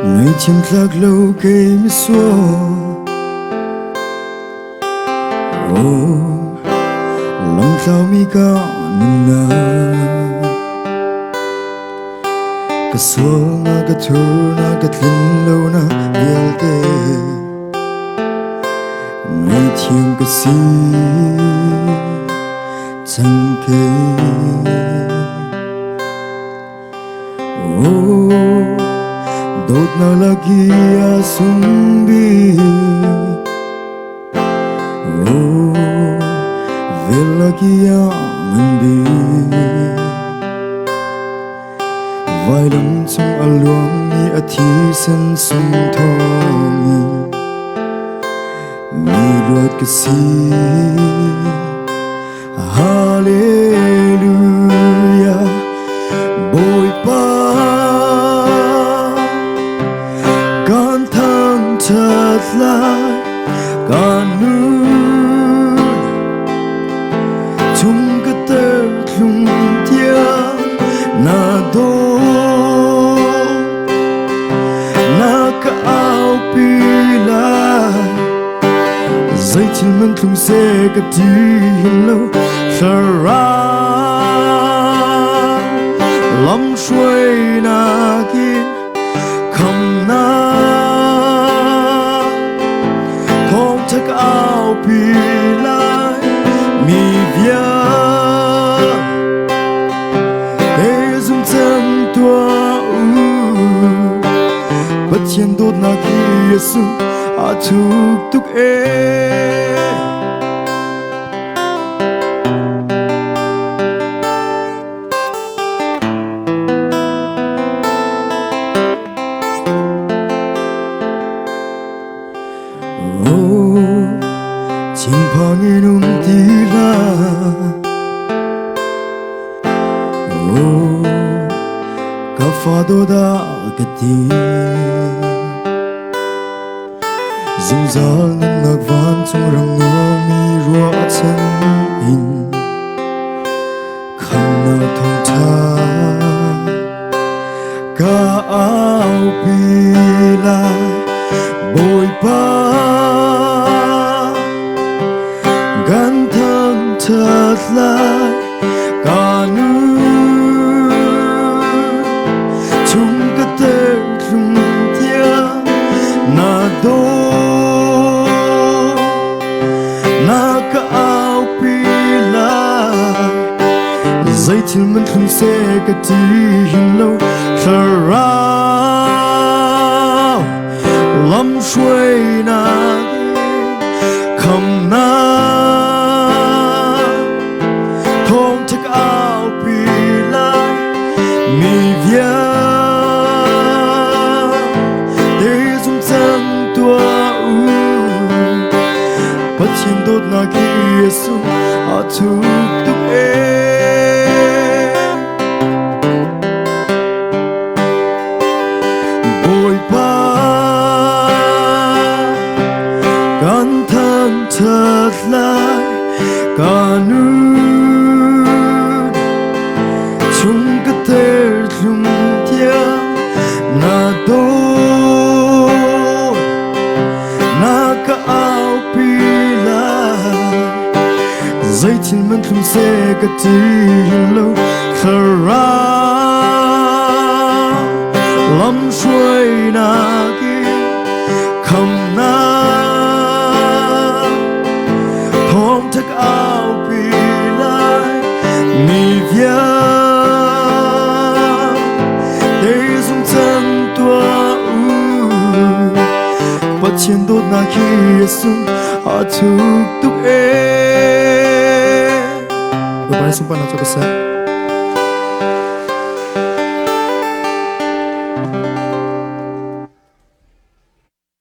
ngày chim lạc lâu cây mi xua lòng tao mi ca nâng na ka sol na ka thur na ka thlin lo na vial te ngày thiêng ka si chẳng kê đốt na lagi asumbi về lagi amandi vai lắm trong aluang ni athi sen sum thong mi ruat ka si hallelujah bồi pa con thang thật lại con nuôi chúng cái tơ lùng tia na đô na ka ao pi lại dây chân mình thùng xe cái đi hình lâu ra lắm xuôi na kia không na không chắc ao pi lại mi vía để dùng chân tua bất chiến đốt na kia su a thuk tuk 진방에는 딜라 가파도다 그티 징잘는 낙반 총랑 놈이 루아찬인 칸나 통타 가아우빌라 보이파 gan thân thật lại cả nước chúng có thể dùng tiếng na đô na cả áo pi lại dây chân mình không xe cả đi hình lâu thở rao lắm xuôi na không na không chắc áo pi lại mi vía để dùng chân tua bất chiến đốt na kia su a thuk tuk bồi ba gan thân thật lại cả nước chúng có thể dùng tiếng na đô na cả áo pi lại dây chân mình không xe cả đi lâu thở ra lắm xuôi na kia không na không chắc áo pi lại mi vía để dùng chân tua bất chiến đốt na kia sung a thuk tuk Berbalik sumpah nak coba